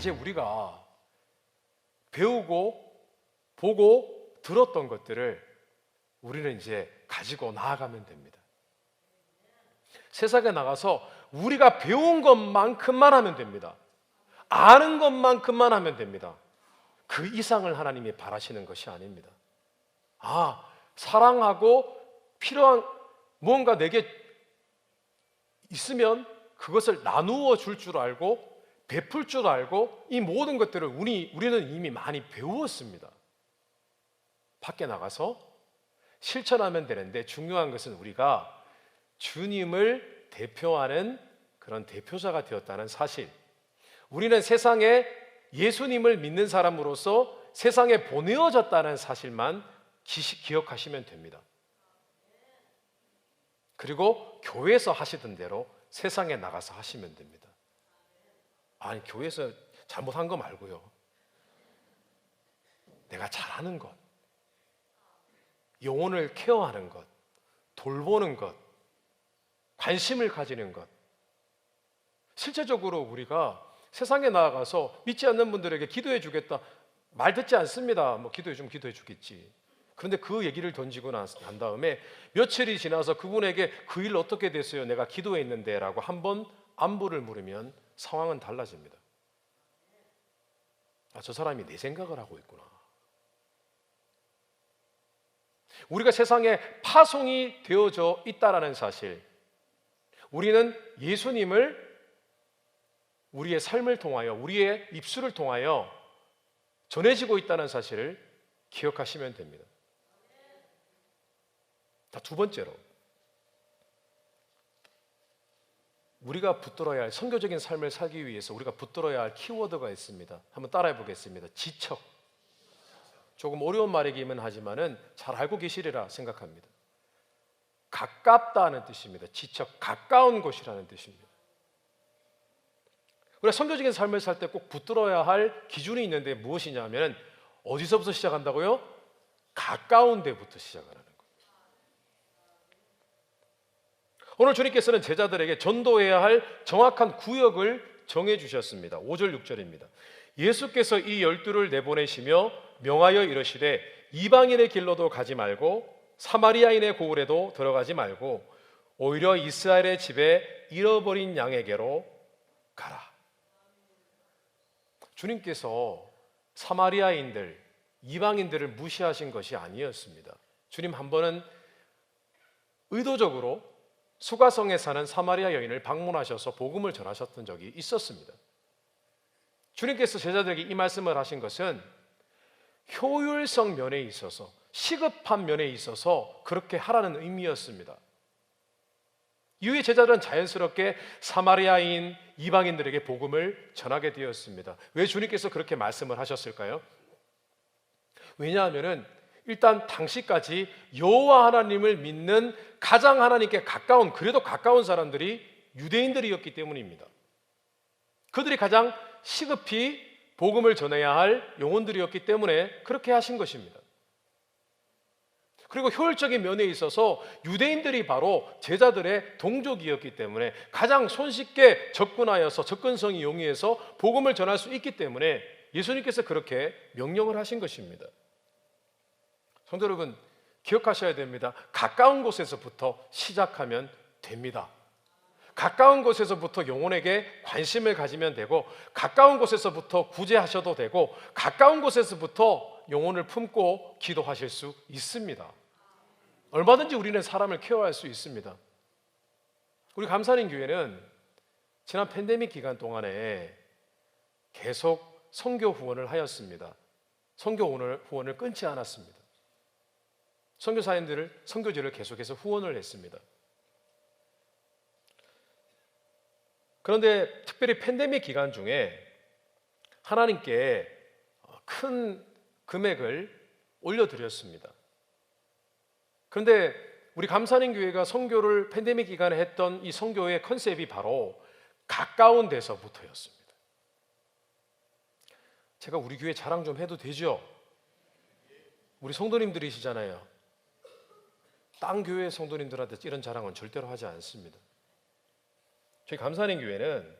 이제 우리가 배우고 보고 들었던 것들을 우리는 이제 가지고 나아가면 됩니다. 세상에 나가서 우리가 배운 것만큼만 하면 됩니다. 아는 것만큼만 하면 됩니다. 그 이상을 하나님이 바라시는 것이 아닙니다. 사랑하고 필요한 무언가 내게 있으면 그것을 나누어 줄 줄 알고 베풀 줄 알고 이 모든 것들을 우리는 이미 많이 배웠습니다. 밖에 나가서 실천하면 되는데 중요한 것은 우리가 주님을 대표하는 그런 대표자가 되었다는 사실, 우리는 세상에 예수님을 믿는 사람으로서 세상에 보내어졌다는 사실만 기억하시면 됩니다. 그리고 교회에서 하시던 대로 세상에 나가서 하시면 됩니다. 아니, 교회에서 잘못한 거 말고요, 내가 잘하는 것, 영혼을 케어하는 것, 돌보는 것, 관심을 가지는 것, 실제적으로 우리가 세상에 나아가서 믿지 않는 분들에게 기도해 주겠다, 말 듣지 않습니다. 기도해 주면 기도해 주겠지. 그런데 그 얘기를 던지고 난 다음에 며칠이 지나서 그분에게 그 일 어떻게 됐어요? 내가 기도했는데 라고 한번 안부를 물으면 상황은 달라집니다. 저 사람이 내 생각을 하고 있구나. 우리가 세상에 파송이 되어져 있다라는 사실, 우리는 예수님을 우리의 삶을 통하여, 우리의 입술을 통하여 전해지고 있다는 사실을 기억하시면 됩니다. 두 번째로, 우리가 붙들어야 할, 선교적인 삶을 살기 위해서 우리가 붙들어야 할 키워드가 있습니다. 한번 따라해 보겠습니다. 지척. 조금 어려운 말이기는 하지만은 잘 알고 계시리라 생각합니다. 가깝다는 뜻입니다. 지척, 가까운 곳이라는 뜻입니다. 우리가 선교적인 삶을 살 때 꼭 붙들어야 할 기준이 있는데 무엇이냐면, 어디서부터 시작한다고요? 가까운 데부터 시작하는 거예요. 오늘 주님께서는 제자들에게 전도해야 할 정확한 구역을 정해 주셨습니다. 5절 6절입니다. 예수께서 이 12를 내보내시며 명하여 이르시되 이방인의 길로도 가지 말고 사마리아인의 고을에도 들어가지 말고 오히려 이스라엘의 집에 잃어버린 양에게로 가라. 주님께서 사마리아인들, 이방인들을 무시하신 것이 아니었습니다. 주님 한 번은 의도적으로 수가성에 사는 사마리아 여인을 방문하셔서 복음을 전하셨던 적이 있었습니다. 주님께서 제자들에게 이 말씀을 하신 것은 효율성 면에 있어서, 시급한 면에 있어서 그렇게 하라는 의미였습니다. 이후에 제자들은 자연스럽게 사마리아인 이방인들에게 복음을 전하게 되었습니다. 왜 주님께서 그렇게 말씀을 하셨을까요? 왜냐하면 일단 당시까지 여호와 하나님을 믿는 가장 하나님께 가까운, 그래도 가까운 사람들이 유대인들이었기 때문입니다. 그들이 가장 시급히 복음을 전해야 할 영혼들이었기 때문에 그렇게 하신 것입니다. 그리고 효율적인 면에 있어서 유대인들이 바로 제자들의 동족이었기 때문에 가장 손쉽게 접근하여서 접근성이 용이해서 복음을 전할 수 있기 때문에 예수님께서 그렇게 명령을 하신 것입니다. 성도 여러분, 기억하셔야 됩니다. 가까운 곳에서부터 시작하면 됩니다. 가까운 곳에서부터 영혼에게 관심을 가지면 되고, 가까운 곳에서부터 구제하셔도 되고, 가까운 곳에서부터 영혼을 품고 기도하실 수 있습니다. 얼마든지 우리는 사람을 케어할 수 있습니다. 우리 감사님 교회는 지난 팬데믹 기간 동안에 계속 선교 후원을 하였습니다. 선교 후원을 끊지 않았습니다. 선교사님들을, 선교지를 계속해서 후원을 했습니다. 그런데 특별히 팬데믹 기간 중에 하나님께 큰 금액을 올려드렸습니다. 그런데 우리 감사님 교회가 선교를 팬데믹 기간에 했던 이 선교의 컨셉이 바로 가까운 데서부터였습니다. 제가 우리 교회 자랑 좀 해도 되죠? 우리 성도님들이시잖아요. 딴 교회 성도님들한테 이런 자랑은 절대로 하지 않습니다. 저희 감사님 교회는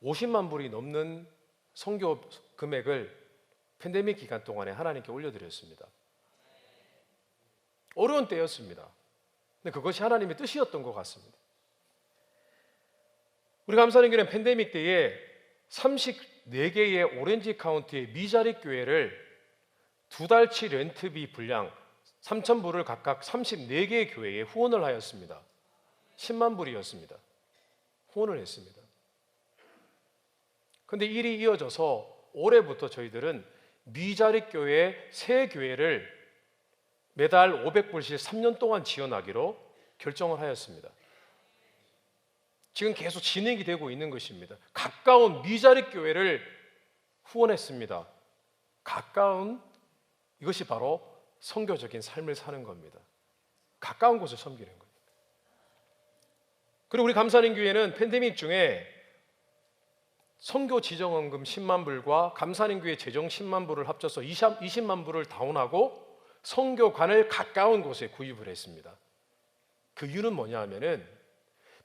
50만 불이 넘는 선교 금액을 팬데믹 기간 동안에 하나님께 올려드렸습니다. 어려운 때였습니다. 근데 그것이 하나님의 뜻이었던 것 같습니다. 우리 감사하는 교회는 팬데믹 때에 34개의 오렌지 카운티의 미자립 교회를 2달치 렌트비 분량 3,000불을 각각 34개의 교회에 후원을 하였습니다. 10만 불이었습니다. 후원을 했습니다. 그런데 일이 이어져서 올해부터 저희들은 미자립 교회 3교회를 매달 500불씩 3년 동안 지원하기로 결정을 하였습니다. 지금 계속 진행이 되고 있는 것입니다. 가까운 미자립 교회를 후원했습니다. 가까운, 이것이 바로 선교적인 삶을 사는 겁니다. 가까운 곳을 섬기는 겁니다. 그리고 우리 감사님 교회는 팬데믹 중에 선교 지정헌금 10만 불과 감사님 교회 재정 10만 불을 합쳐서 20만 불을 다운하고 선교관을 가까운 곳에 구입을 했습니다. 그 이유는 뭐냐 하면은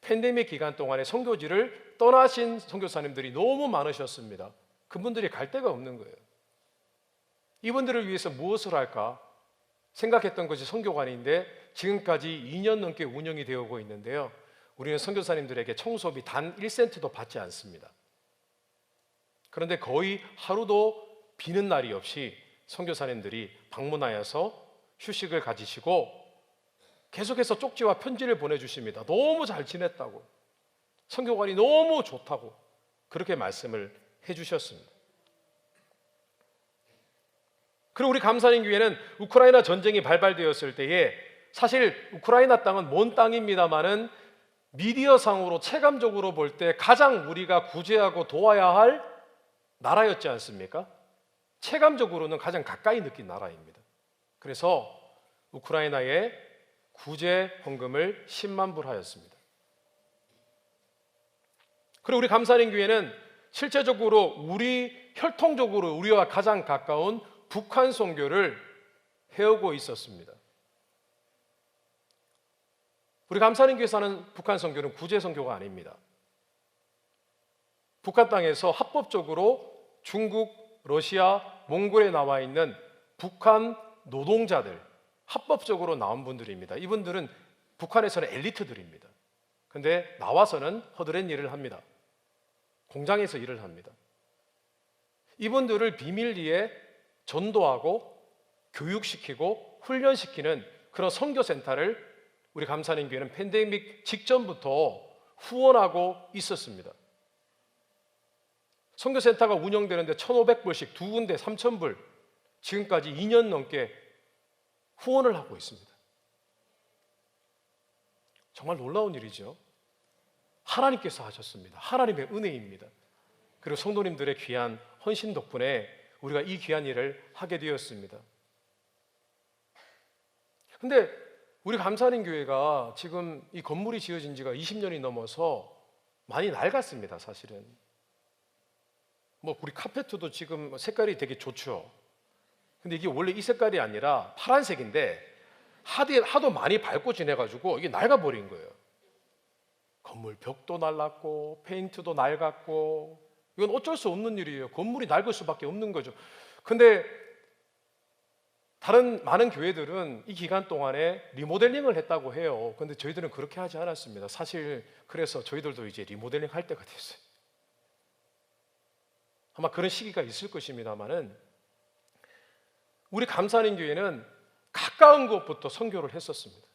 팬데믹 기간 동안에 선교지를 떠나신 선교사님들이 너무 많으셨습니다. 그분들이 갈 데가 없는 거예요. 이분들을 위해서 무엇을 할까 생각했던 것이 선교관인데 지금까지 2년 넘게 운영이 되어오고 있는데요. 우리는 선교사님들에게 청소비 단 1센트도 받지 않습니다. 그런데 거의 하루도 비는 날이 없이 선교사님들이 방문하여서 휴식을 가지시고 계속해서 쪽지와 편지를 보내주십니다. 너무 잘 지냈다고, 선교관이 너무 좋다고 그렇게 말씀을 해주셨습니다. 그리고 우리 감사님 교회는 우크라이나 전쟁이 발발되었을 때에 사실 우크라이나 땅은 먼 땅입니다마는 미디어상으로 체감적으로 볼 때 가장 우리가 구제하고 도와야 할 나라였지 않습니까? 체감적으로는 가장 가까이 느낀 나라입니다. 그래서 우크라이나에 구제 헌금을 10만 불 하였습니다. 그리고 우리 감사님 교회는 실제적으로 혈통적으로 우리와 가장 가까운 북한 선교를 해오고 있었습니다. 우리 감사님 교회에서 하는 북한 선교는 구제 선교가 아닙니다. 북한 땅에서 합법적으로 중국, 러시아, 몽골에 나와 있는 북한 노동자들, 합법적으로 나온 분들입니다. 이분들은 북한에서는 엘리트들입니다. 그런데 나와서는 허드렛 일을 합니다. 공장에서 일을 합니다. 이분들을 비밀리에 전도하고 교육시키고 훈련시키는 그런 선교센터를 우리 감사님 교회는 팬데믹 직전부터 후원하고 있었습니다. 선교센터가 운영되는데 1,500불씩 두 군데 3,000불 지금까지 2년 넘게 후원을 하고 있습니다. 정말 놀라운 일이죠. 하나님께서 하셨습니다. 하나님의 은혜입니다. 그리고 성도님들의 귀한 헌신 덕분에 우리가 이 귀한 일을 하게 되었습니다. 근데 우리 감사님 교회가 지금 이 건물이 지어진 지가 20년이 넘어서 많이 낡았습니다. 사실은 우리 카페트도 지금 색깔이 되게 좋죠. 근데 이게 원래 이 색깔이 아니라 파란색인데 하도 많이 밟고 지내가지고 이게 낡아버린 거예요. 건물 벽도 낡았고 페인트도 낡았고, 이건 어쩔 수 없는 일이에요. 건물이 낡을 수밖에 없는 거죠. 근데 다른 많은 교회들은 이 기간 동안에 리모델링을 했다고 해요. 근데 저희들은 그렇게 하지 않았습니다. 사실 그래서 저희들도 이제 리모델링 할 때가 됐어요. 아마 그런 시기가 있을 것입니다만은 우리 감사님 교회는 가까운 곳부터 선교를 했었습니다.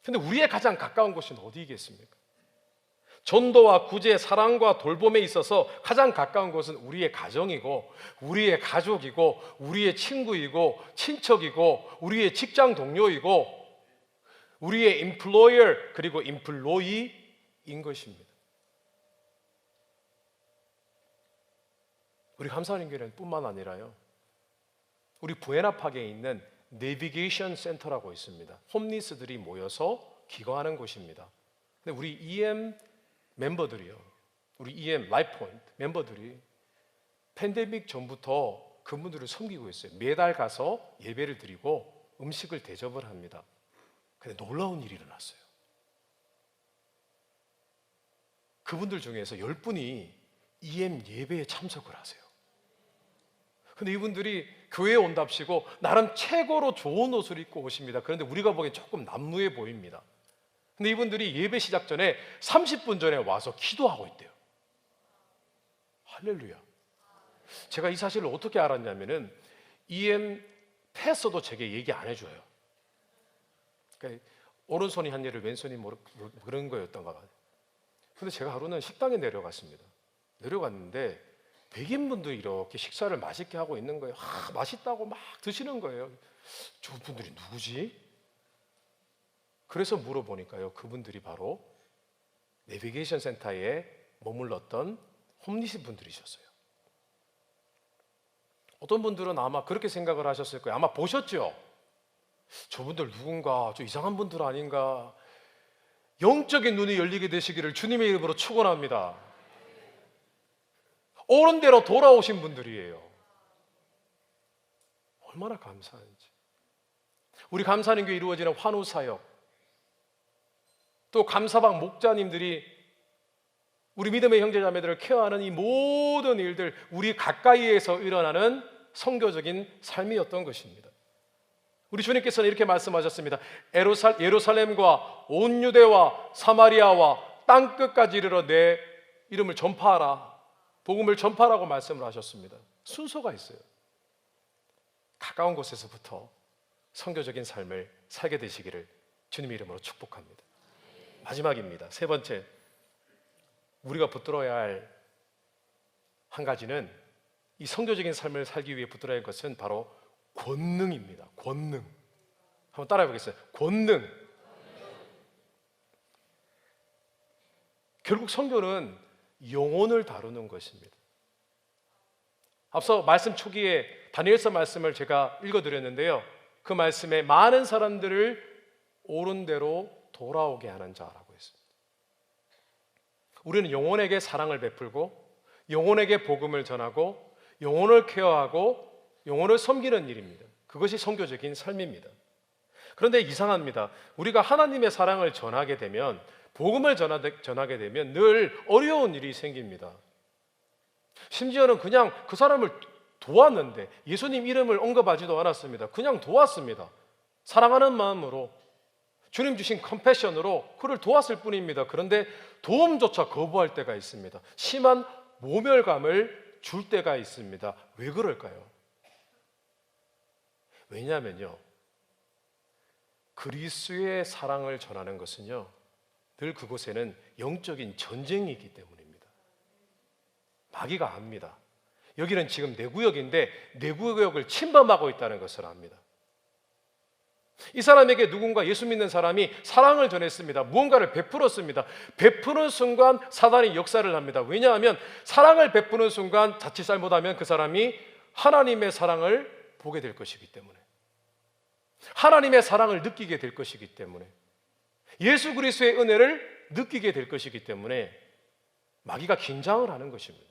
근데 우리의 가장 가까운 곳이 어디겠습니까? 전도와 구제, 사랑과 돌봄에 있어서 가장 가까운 곳은 우리의 가정이고 우리의 가족이고 우리의 친구이고 친척이고 우리의 직장 동료이고 우리의 employer 그리고 employee인 것입니다. 우리 감사하는 교회는 뿐만 아니라요, 우리 부에나팍에 있는 내비게이션 센터라고 있습니다. 홈리스들이 모여서 기거하는 곳입니다. 근데 우리 EM 멤버들이요, 우리 EM 라이프포인트 멤버들이 팬데믹 전부터 그분들을 섬기고 있어요. 매달 가서 예배를 드리고 음식을 대접을 합니다. 근데 놀라운 일이 일어났어요. 그분들 중에서 10분이 EM 예배에 참석을 하세요. 근데 이분들이 교회에 온답시고 나름 최고로 좋은 옷을 입고 오십니다. 그런데 우리가 보기엔 조금 난무해 보입니다. 근데 이분들이 예배 시작 전에 30분 전에 와서 기도하고 있대요. 할렐루야. 제가 이 사실을 어떻게 알았냐면은 EM 패서도 제게 얘기 안 해줘요. 그러니까 오른손이 한 일을 왼손이 그런 거였던가 봐요. 근데 제가 하루는 식당에 내려갔습니다. 내려갔는데 백인분들이 이렇게 식사를 맛있게 하고 있는 거예요. 맛있다고 막 드시는 거예요. 저분들이 누구지? 그래서 물어보니까요, 그분들이 바로 내비게이션 센터에 머물렀던 홈리스 분들이셨어요. 어떤 분들은 아마 그렇게 생각을 하셨을 거예요. 아마 보셨죠? 저분들 누군가 좀 이상한 분들 아닌가. 영적인 눈이 열리게 되시기를 주님의 이름으로 축원합니다. 옳은 대로 돌아오신 분들이에요. 얼마나 감사한지. 우리 감사하는 교회 이루어지는 환우사역, 또 감사방 목자님들이 우리 믿음의 형제자매들을 케어하는 이 모든 일들, 우리 가까이에서 일어나는 선교적인 삶이었던 것입니다. 우리 주님께서는 이렇게 말씀하셨습니다. 예루살렘과 온 유대와 사마리아와 땅끝까지 이르러 내 이름을 전파하라, 복음을 전파하라고 말씀을 하셨습니다. 순서가 있어요. 가까운 곳에서부터 선교적인 삶을 살게 되시기를 주님의 이름으로 축복합니다. 마지막입니다. 세 번째, 우리가 붙들어야 할 한 가지는, 이 선교적인 삶을 살기 위해 붙들어야 할 것은 바로 권능입니다. 권능. 한번 따라해 보겠어요. 권능. 결국 선교는 영혼을 다루는 것입니다. 앞서 말씀 초기에 다니엘서 말씀을 제가 읽어드렸는데요, 그 말씀에 많은 사람들을 옳은 대로 돌아오게 하는 자라고 했습니다. 우리는 영혼에게 사랑을 베풀고 영혼에게 복음을 전하고 영혼을 케어하고 영혼을 섬기는 일입니다. 그것이 선교적인 삶입니다. 그런데 이상합니다. 우리가 하나님의 사랑을 전하게 되면, 복음을 전하게 되면 늘 어려운 일이 생깁니다. 심지어는 그냥 그 사람을 도왔는데 예수님 이름을 언급하지도 않았습니다. 그냥 도왔습니다. 사랑하는 마음으로, 주님 주신 컴패션으로 그를 도왔을 뿐입니다. 그런데 도움조차 거부할 때가 있습니다. 심한 모멸감을 줄 때가 있습니다. 왜 그럴까요? 왜냐하면요, 그리스도의 사랑을 전하는 것은요, 늘 그곳에는 영적인 전쟁이 있기 때문입니다. 마귀가 압니다. 여기는 지금 내 구역인데 내 구역을 침범하고 있다는 것을 압니다. 이 사람에게 누군가, 예수 믿는 사람이 사랑을 전했습니다. 무언가를 베풀었습니다. 베푸는 순간 사단이 역사를 합니다. 왜냐하면 사랑을 베푸는 순간 자칫 잘못하면 그 사람이 하나님의 사랑을 보게 될 것이기 때문에, 하나님의 사랑을 느끼게 될 것이기 때문에, 예수 그리스도의 은혜를 느끼게 될 것이기 때문에 마귀가 긴장을 하는 것입니다.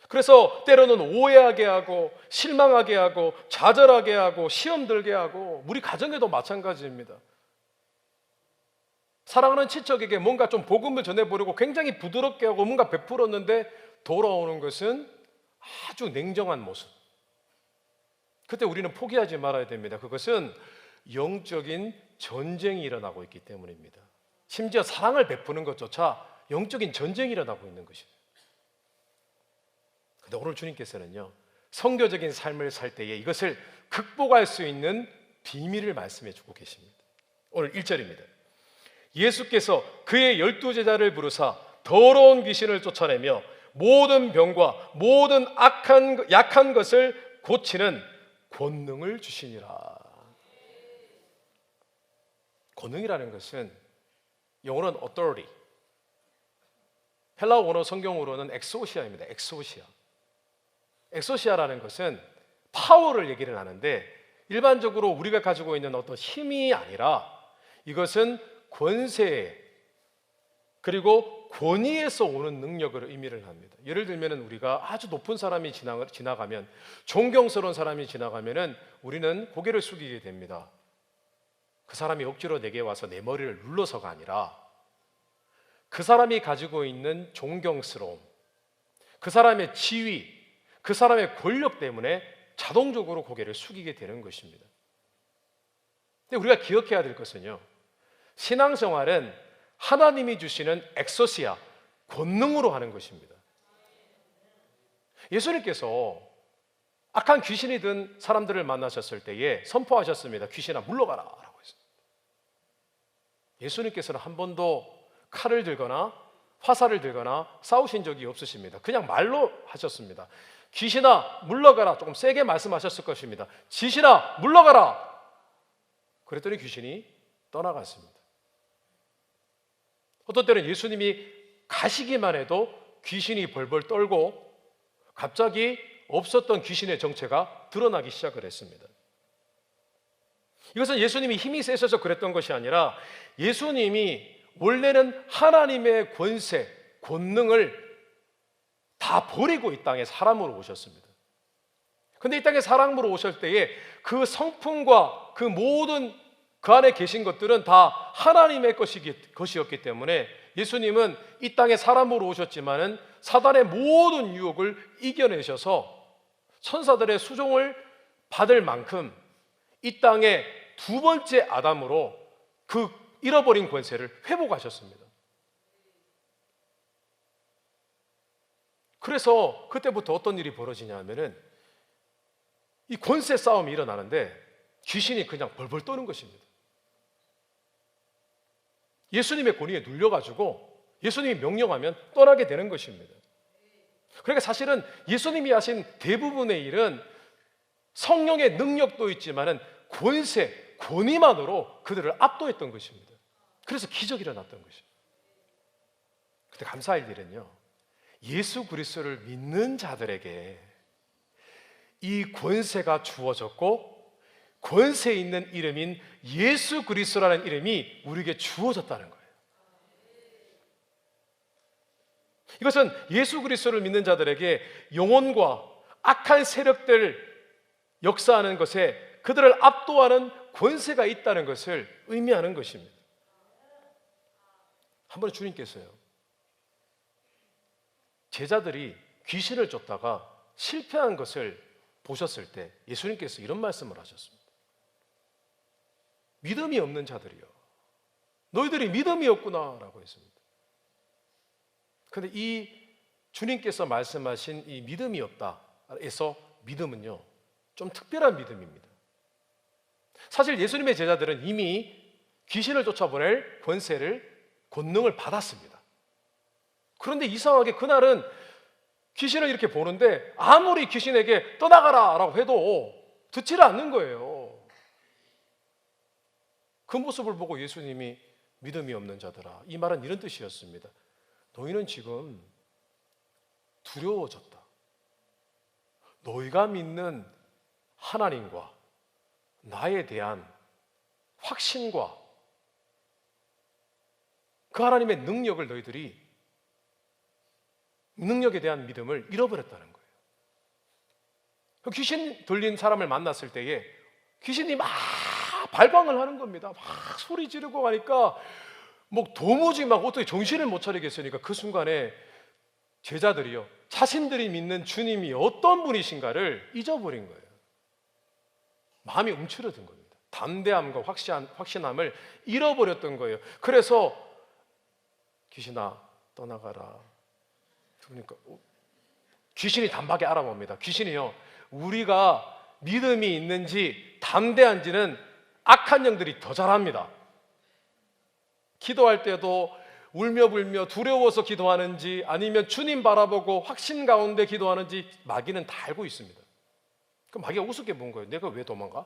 그래서 때로는 오해하게 하고 실망하게 하고 좌절하게 하고 시험 들게 하고, 우리 가정에도 마찬가지입니다. 사랑하는 친척에게 뭔가 좀 복음을 전해보려고 굉장히 부드럽게 하고 뭔가 베풀었는데 돌아오는 것은 아주 냉정한 모습. 그때 우리는 포기하지 말아야 됩니다. 그것은 영적인 전쟁이 일어나고 있기 때문입니다. 심지어 사랑을 베푸는 것조차 영적인 전쟁이 일어나고 있는 것입니다. 그런데 오늘 주님께서는요, 선교적인 삶을 살 때에 이것을 극복할 수 있는 비밀을 말씀해 주고 계십니다. 오늘 1절입니다. 예수께서 그의 12제자를 부르사 더러운 귀신을 쫓아내며 모든 병과 모든 약한 것을 고치는 권능을 주시니라. 권능이라는 것은 영어로는 authority, 헬라어 원어 성경으로는 엑소시아입니다. 엑소시아라는 것은 파워를 얘기를 하는데, 일반적으로 우리가 가지고 있는 어떤 힘이 아니라 이것은 권세 그리고 권위에서 오는 능력을 의미를 합니다. 예를 들면 우리가 아주 높은 사람이 지나가면, 존경스러운 사람이 지나가면은 우리는 고개를 숙이게 됩니다. 그 사람이 억지로 내게 와서 내 머리를 눌러서가 아니라 그 사람이 가지고 있는 존경스러움, 그 사람의 지위, 그 사람의 권력 때문에 자동적으로 고개를 숙이게 되는 것입니다. 근데 우리가 기억해야 될 것은요, 신앙생활은 하나님이 주시는 엑소시아, 권능으로 하는 것입니다. 예수님께서 악한 귀신이 든 사람들을 만나셨을 때에 선포하셨습니다. 귀신아 물러가라 라고 했습니다. 예수님께서는 한 번도 칼을 들거나 화살을 들거나 싸우신 적이 없으십니다. 그냥 말로 하셨습니다. 귀신아 물러가라. 조금 세게 말씀하셨을 것입니다. 지신아 물러가라. 그랬더니 귀신이 떠나갔습니다. 어떤 때는 예수님이 가시기만 해도 귀신이 벌벌 떨고 갑자기 없었던 귀신의 정체가 드러나기 시작을 했습니다. 이것은 예수님이 힘이 세셔서 그랬던 것이 아니라 예수님이 원래는 하나님의 권세, 권능을 다 버리고 이 땅에 사람으로 오셨습니다. 그런데 이 땅에 사람으로 오실 때에 그 성품과 그 모든 그 안에 계신 것들은 다 하나님의 것이었기 때문에 예수님은 이 땅에 사람으로 오셨지만은 사단의 모든 유혹을 이겨내셔서 천사들의 수종을 받을 만큼 이 땅에 두 번째 아담으로 그 잃어버린 권세를 회복하셨습니다. 그래서 그때부터 어떤 일이 벌어지냐면은 이 권세 싸움이 일어나는데 귀신이 그냥 벌벌 떠는 것입니다. 예수님의 권위에 눌려가지고 예수님이 명령하면 떠나게 되는 것입니다. 그러니까 사실은 예수님이 하신 대부분의 일은 성령의 능력도 있지만은 권세, 권위만으로 그들을 압도했던 것입니다. 그래서 기적이 일어났던 것입니다. 그런데 감사할 일은요, 예수 그리스도를 믿는 자들에게 이 권세가 주어졌고 권세 있는 이름인 예수 그리스도라는 이름이 우리에게 주어졌다는 거예요. 이것은 예수 그리스도를 믿는 자들에게 영혼과 악한 세력들 역사하는 것에 그들을 압도하는 권세가 있다는 것을 의미하는 것입니다. 한번 주님께서요, 제자들이 귀신을 쫓다가 실패한 것을 보셨을 때 예수님께서 이런 말씀을 하셨습니다. 믿음이 없는 자들이요, 너희들이 믿음이 없구나 라고 했습니다. 그런데 이 주님께서 말씀하신 이 믿음이 없다 에서 믿음은요, 좀 특별한 믿음입니다. 사실 예수님의 제자들은 이미 귀신을 쫓아보낼 권능을 받았습니다. 그런데 이상하게 그날은 귀신을 이렇게 보는데 아무리 귀신에게 떠나가라 라고 해도 듣지를 않는 거예요. 그 모습을 보고 예수님이 믿음이 없는 자들아, 이 말은 이런 뜻이었습니다. 너희는 지금 두려워졌다. 너희가 믿는 하나님과 나에 대한 확신과 그 하나님의 능력에 대한 믿음을 잃어버렸다는 거예요. 귀신 들린 사람을 만났을 때에 귀신이 막 발광을 하는 겁니다. 막 소리 지르고 가니까 뭐 도무지 막 어떻게 정신을 못 차리겠으니까 그 순간에 제자들이요, 자신들이 믿는 주님이 어떤 분이신가를 잊어버린 거예요. 마음이 움츠러든 겁니다. 담대함과 확신함을 잃어버렸던 거예요. 그래서 귀신아 떠나가라. 그러니까 귀신이 단박에 알아봅니다. 귀신이요, 우리가 믿음이 있는지 담대한지는 악한 영들이 더 잘합니다. 기도할 때도 울며 불며 두려워서 기도하는지 아니면 주님 바라보고 확신 가운데 기도하는지 마귀는 다 알고 있습니다. 그럼 마귀가 우습게 본 거예요. 내가 왜 도망가?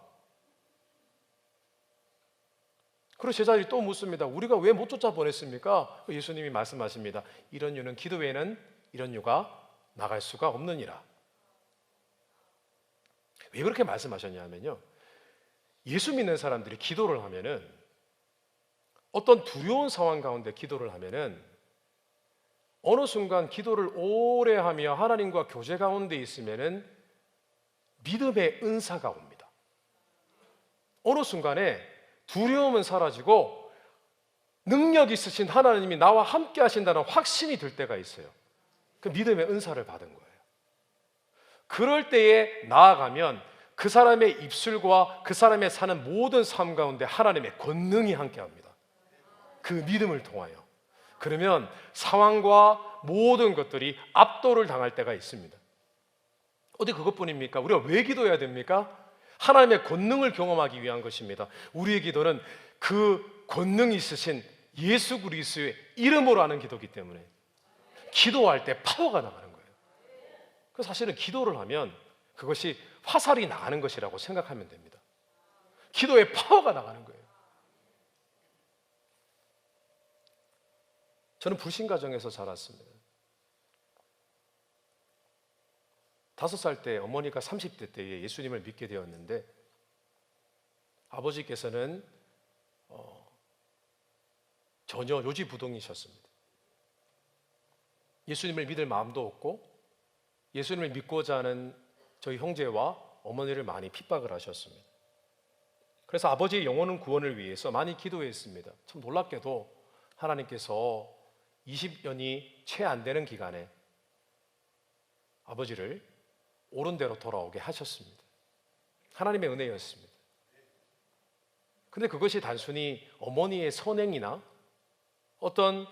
그리고 제자들이 또 묻습니다. 우리가 왜 못 쫓아보냈습니까? 예수님이 말씀하십니다. 이런 유는 기도 외에는 이런 유가 나갈 수가 없느니라. 왜 그렇게 말씀하셨냐면요, 예수 믿는 사람들이 기도를 하면은, 어떤 두려운 상황 가운데 기도를 하면은 어느 순간 기도를 오래 하며 하나님과 교제 가운데 있으면은 믿음의 은사가 옵니다. 어느 순간에 두려움은 사라지고 능력 있으신 하나님이 나와 함께 하신다는 확신이 들 때가 있어요. 그 믿음의 은사를 받은 거예요. 그럴 때에 나아가면 그 사람의 입술과 그 사람의 사는 모든 삶 가운데 하나님의 권능이 함께합니다. 그 믿음을 통하여. 그러면 상황과 모든 것들이 압도를 당할 때가 있습니다. 어디 그것뿐입니까? 우리가 왜 기도해야 됩니까? 하나님의 권능을 경험하기 위한 것입니다. 우리의 기도는 그 권능이 있으신 예수 그리스도의 이름으로 하는 기도이기 때문에 기도할 때 파워가 나가는 거예요. 그래서 사실은 기도를 하면 그것이 화살이 나가는 것이라고 생각하면 됩니다. 기도에 파워가 나가는 거예요. 저는 불신 가정에서 자랐습니다. 5살 때 어머니가 30대 때에 예수님을 믿게 되었는데 아버지께서는 전혀 요지부동이셨습니다. 예수님을 믿을 마음도 없고 예수님을 믿고자 하는 저희 형제와 어머니를 많이 핍박을 하셨습니다. 그래서 아버지의 영혼 구원을 위해서 많이 기도했습니다. 참 놀랍게도 하나님께서 20년이 채 안 되는 기간에 아버지를 옳은 대로 돌아오게 하셨습니다. 하나님의 은혜였습니다. 근데 그것이 단순히 어머니의 선행이나 어떤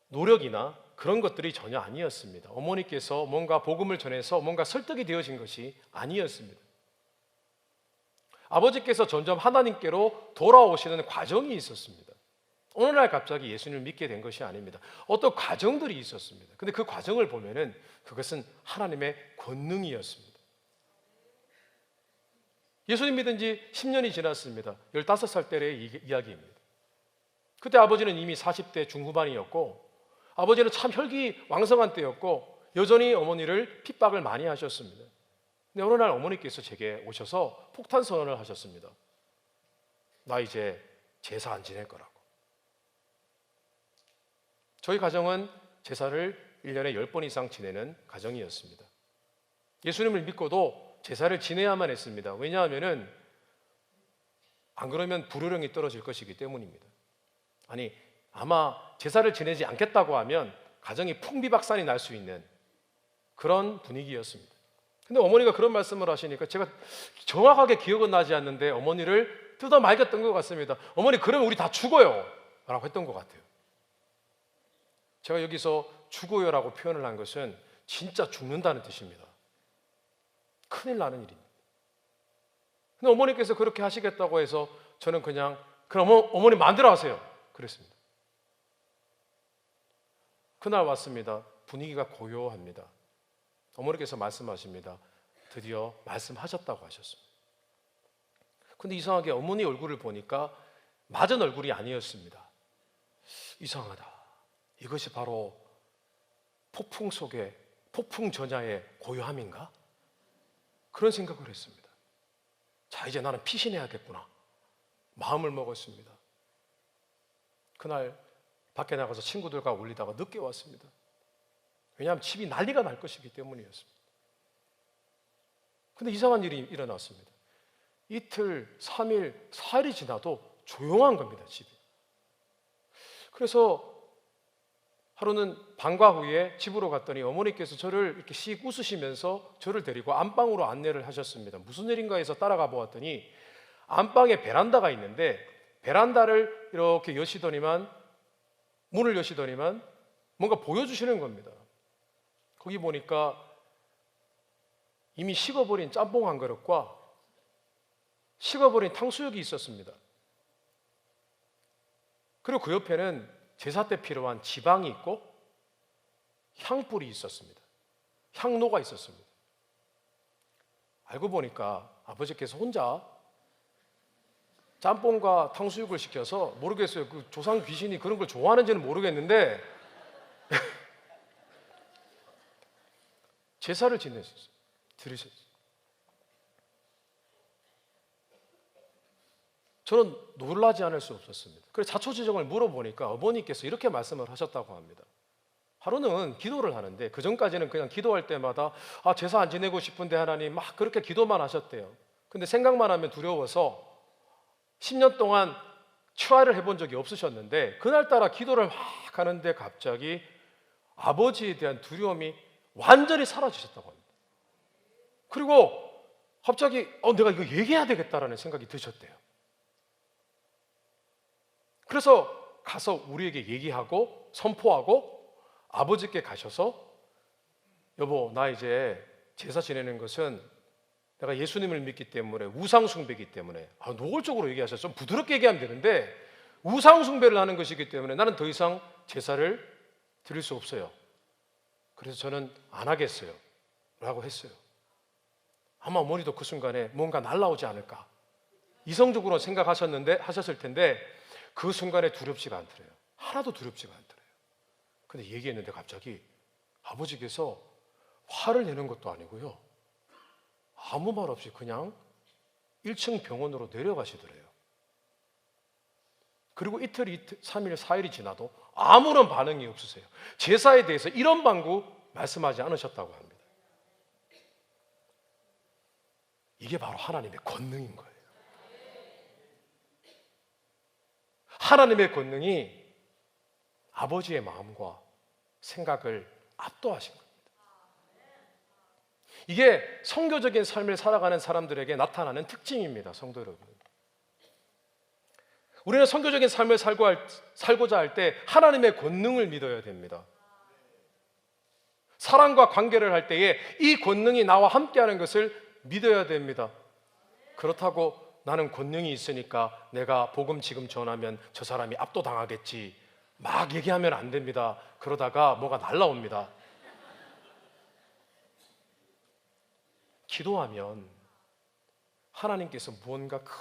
노력이나 그런 것들이 전혀 아니었습니다. 어머니께서 뭔가 복음을 전해서 뭔가 설득이 되어진 것이 아니었습니다. 아버지께서 점점 하나님께로 돌아오시는 과정이 있었습니다. 어느 날 갑자기 예수님을 믿게 된 것이 아닙니다. 어떤 과정들이 있었습니다. 근데 그 과정을 보면은 그것은 하나님의 권능이었습니다. 예수님 믿은 지 10년이 지났습니다. 15살 때의 이야기입니다. 그때 아버지는 이미 40대 중후반이었고 아버지는 참 혈기왕성한 때였고 여전히 어머니를 핍박을 많이 하셨습니다. 근데 어느 날 어머니께서 제게 오셔서 폭탄 선언을 하셨습니다. 나 이제 제사 안 지낼 거라고. 저희 가정은 제사를 1년에 10번 이상 지내는 가정이었습니다. 예수님을 믿고도 제사를 지내야만 했습니다. 왜냐하면 안 그러면 불효령이 떨어질 것이기 때문입니다. 아니 아마 제사를 지내지 않겠다고 하면 가정이 풍비박산이 날 수 있는 그런 분위기였습니다. 근데 어머니가 그런 말씀을 하시니까 제가 정확하게 기억은 나지 않는데 어머니를 뜯어 말겼던 것 같습니다. 어머니 그러면 우리 다 죽어요 라고 했던 것 같아요. 제가 여기서 죽어요라고 표현을 한 것은 진짜 죽는다는 뜻입니다. 큰일 나는 일입니다. 근데 어머니께서 그렇게 하시겠다고 해서 저는 그냥 그럼 어머니 마음대로 하세요 그랬습니다. 그날 왔습니다. 분위기가 고요합니다. 어머니께서 말씀하십니다. 드디어 말씀하셨다고 하셨습니다. 근데 이상하게 어머니 얼굴을 보니까 맞은 얼굴이 아니었습니다. 이상하다. 이것이 바로 폭풍 속에 폭풍 전야의 고요함인가? 그런 생각을 했습니다. 자, 이제 나는 피신해야겠구나. 마음을 먹었습니다. 그날 밖에 나가서 친구들과 울리다가 늦게 왔습니다. 왜냐하면 집이 난리가 날 것이기 때문이었습니다. 근데 이상한 일이 일어났습니다. 이틀, 3일, 4일이 지나도 조용한 겁니다, 집이. 그래서 하루는 방과 후에 집으로 갔더니 어머니께서 저를 이렇게 씩 웃으시면서 저를 데리고 안방으로 안내를 하셨습니다. 무슨 일인가 해서 따라가 보았더니 안방에 베란다가 있는데 베란다를 이렇게 여시더니만 문을 여시더니만 뭔가 보여주시는 겁니다. 거기 보니까 이미 식어버린 짬뽕 한 그릇과 식어버린 탕수육이 있었습니다. 그리고 그 옆에는 제사 때 필요한 지방이 있고 향불이 있었습니다. 향로가 있었습니다. 알고 보니까 아버지께서 혼자 짬뽕과 탕수육을 시켜서 모르겠어요. 그 조상 귀신이 그런 걸 좋아하는지는 모르겠는데 제사를 지내셨어요. 들으셨어요. 저는 놀라지 않을 수 없었습니다. 그래서 자초지종을 물어보니까 어머니께서 이렇게 말씀을 하셨다고 합니다. 하루는 기도를 하는데 그 전까지는 그냥 기도할 때마다 제사 안 지내고 싶은데 하나님 막 그렇게 기도만 하셨대요. 근데 생각만 하면 두려워서 10년 동안 추화를 해본 적이 없으셨는데 그날따라 기도를 막 하는데 갑자기 아버지에 대한 두려움이 완전히 사라지셨다고 합니다. 그리고 갑자기 내가 이거 얘기해야 되겠다라는 생각이 드셨대요. 그래서 가서 우리에게 얘기하고 선포하고 아버지께 가셔서 여보, 나 이제 제사 지내는 것은 내가 예수님을 믿기 때문에 우상 숭배이기 때문에 노골적으로 얘기하셔서 좀 부드럽게 얘기하면 되는데 우상 숭배를 하는 것이기 때문에 나는 더 이상 제사를 드릴 수 없어요. 그래서 저는 안 하겠어요 라고 했어요. 아마 어머니도 그 순간에 뭔가 날라오지 않을까 이성적으로 하셨을 텐데 그 순간에 두렵지가 않더래요. 하나도 두렵지가 않더래요. 근데 얘기했는데 갑자기 아버지께서 화를 내는 것도 아니고요, 아무 말 없이 그냥 1층 병원으로 내려가시더래요. 그리고 이틀, 3일, 4일이 지나도 아무런 반응이 없으세요. 제사에 대해서 이런 방구 말씀하지 않으셨다고 합니다. 이게 바로 하나님의 권능인 거예요. 하나님의 권능이 아버지의 마음과 생각을 압도하신 겁니다. 이게 성교적인 삶을 살아가는 사람들에게 나타나는 특징입니다. 성도 여러분, 우리는 성교적인 삶을 살고자 할 때 하나님의 권능을 믿어야 됩니다. 사랑과 관계를 할 때에 이 권능이 나와 함께하는 것을 믿어야 됩니다. 그렇다고 나는 권능이 있으니까 내가 복음 지금 전하면 저 사람이 압도당하겠지 막 얘기하면 안 됩니다. 그러다가 뭐가 날라옵니다. 기도하면 하나님께서 무언가 큰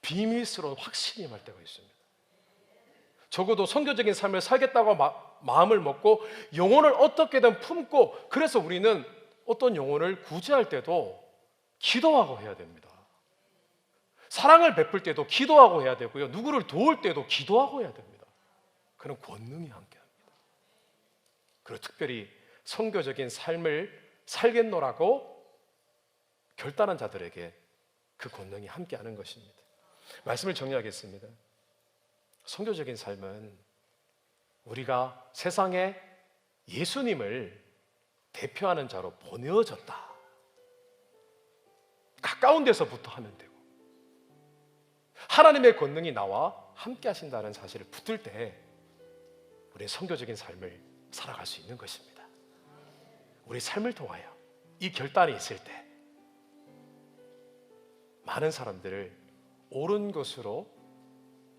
비밀스러운 확신이 임할 때가 있습니다. 적어도 선교적인 삶을 살겠다고 마음을 먹고 영혼을 어떻게든 품고, 그래서 우리는 어떤 영혼을 구제할 때도 기도하고 해야 됩니다. 사랑을 베풀 때도 기도하고 해야 되고요, 누구를 도울 때도 기도하고 해야 됩니다. 그런 권능이 함께합니다. 그리고 특별히 선교적인 삶을 살겠노라고 결단한 자들에게 그 권능이 함께하는 것입니다. 말씀을 정리하겠습니다. 선교적인 삶은 우리가 세상에 예수님을 대표하는 자로 보내어졌다, 가까운 데서부터 하면 되고 하나님의 권능이 나와 함께 하신다는 사실을 붙들 때 우리의 선교적인 삶을 살아갈 수 있는 것입니다. 우리 삶을 통하여 이 결단이 있을 때 많은 사람들을 옳은 것으로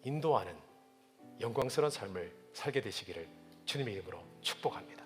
인도하는 영광스러운 삶을 살게 되시기를 주님의 이름으로 축복합니다.